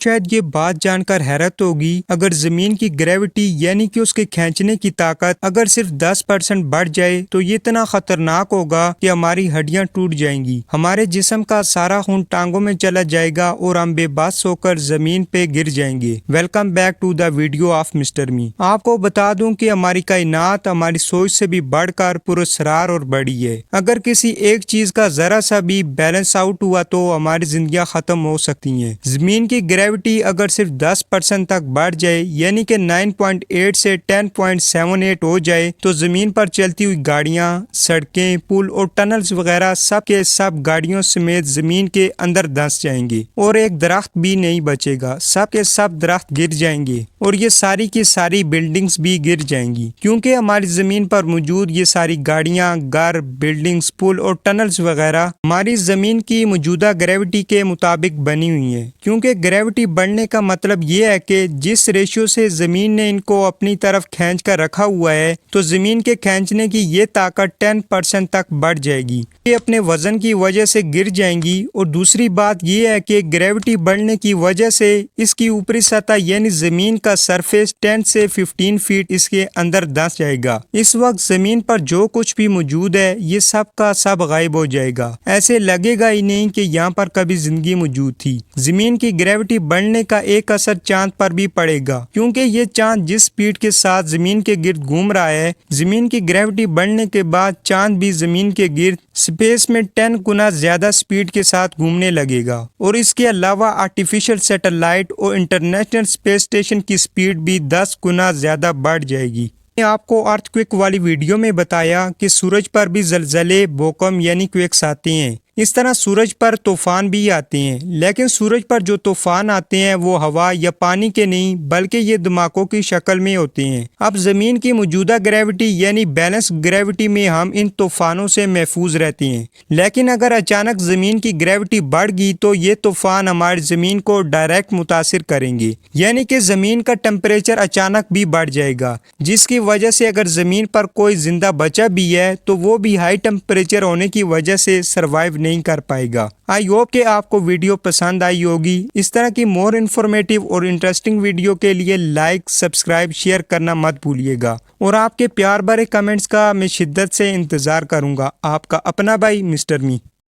شاید یہ بات جان کر حیرت ہوگی، اگر زمین کی گریوٹی یعنی کہ اس کے کھینچنے کی طاقت اگر صرف 10% بڑھ جائے تو یہ اتنا خطرناک ہوگا کہ ہماری ہڈیاں ٹوٹ جائیں گی، ہمارے جسم کا سارا خون ٹانگوں میں چلا جائے گا اور ہم بے بس ہو کر زمین پہ گر جائیں گے۔ Welcome back to the video of Mister Me. آپ کو بتا دوں کہ ہماری کائنات ہماری سوچ سے بھی بڑھ کر پراسرار اور بڑی ہے۔ اگر کسی ایک چیز کا ذرا سا بھی بیلنس آؤٹ ہوا تو ہماری زندگیاں ختم ہو سکتی ہیں۔ زمین کی گریوٹی اگر صرف 10% تک بڑھ جائے یعنی کہ 9.8 سے 10.78 ہو جائے تو زمین پر چلتی ہوئی گاڑیاں، سڑکیں، پل اور ٹنلز وغیرہ سب کے سب گاڑیوں سمیت زمین کے اندر دھنس جائیں گے اور ایک درخت بھی نہیں بچے گا، سب کے سب درخت گر جائیں گے اور یہ ساری کی ساری بلڈنگز بھی گر جائیں گی، کیونکہ ہماری زمین پر موجود یہ ساری گاڑیاں، گھر، بلڈنگز، پل اور ٹنلز وغیرہ ہماری زمین کی موجودہ گریوٹی کے مطابق بنی ہوئی ہیں۔ کیونکہ گریوٹی بڑھنے کا مطلب یہ ہے کہ جس ریشیو سے زمین نے ان کو اپنی طرف کھینچ کر رکھا ہوا ہے تو زمین کے کھینچنے کی یہ طاقت 10% تک بڑھ جائے گی، یہ اپنے وزن کی وجہ سے گر جائیں گی۔ اور دوسری بات یہ ہے کہ گریوٹی بڑھنے کی وجہ سے اس کی اوپری سطح یعنی زمین کا سرفیس 10 سے 15 فیٹ اس کے اندر دھنس جائے گا۔ اس وقت زمین پر جو کچھ بھی موجود ہے یہ سب کا سب غائب ہو جائے گا، ایسے لگے گا ہی نہیں کہ یہاں پر کبھی زندگی موجود تھی۔ زمین کی گریوٹی بڑھنے کا ایک اثر چاند پر بھی پڑے گا، کیونکہ یہ چاند جس سپیڈ کے ساتھ زمین کے گرد گھوم رہا ہے، زمین کی گریوٹی بڑھنے کے بعد چاند بھی زمین کے گرد سپیس میں 10 گنا زیادہ سپیڈ کے ساتھ گھومنے لگے گا۔ اور اس کے علاوہ آرٹیفیشل سیٹلائٹ اور انٹرنیشنل اسپیس اسٹیشن کی سپیڈ بھی 10 گنا زیادہ بڑھ جائے گی۔ میں نے آپ کو ارتھ کویک والی ویڈیو میں بتایا کہ سورج پر بھی زلزلے، بھوکم یعنی کویکس آتے ہیں، اس طرح سورج پر طوفان بھی آتے ہیں، لیکن سورج پر جو طوفان آتے ہیں وہ ہوا یا پانی کے نہیں بلکہ یہ دھماکوں کی شکل میں ہوتے ہیں۔ اب زمین کی موجودہ گریوٹی یعنی بیلنس گریوٹی میں ہم ان طوفانوں سے محفوظ رہتے ہیں، لیکن اگر اچانک زمین کی گریوٹی بڑھ گئی تو یہ طوفان ہماری زمین کو ڈائریکٹ متاثر کریں گے، یعنی کہ زمین کا ٹمپریچر اچانک بھی بڑھ جائے گا، جس کی وجہ سے اگر زمین پر کوئی زندہ بچہ بھی ہے تو وہ بھی ہائی ٹمپریچر ہونے کی وجہ سے سروائیو نہیں کر پائے گا۔ آئی ہوپ کہ آپ کو ویڈیو پسند آئی ہوگی۔ اس طرح کی مور انفارمیٹیو اور انٹرسٹنگ ویڈیو کے لیے لائک، سبسکرائب، شیئر کرنا مت بھولیے گا، اور آپ کے پیار بھرے کمنٹس کا میں شدت سے انتظار کروں گا۔ آپ کا اپنا بھائی مسٹر می۔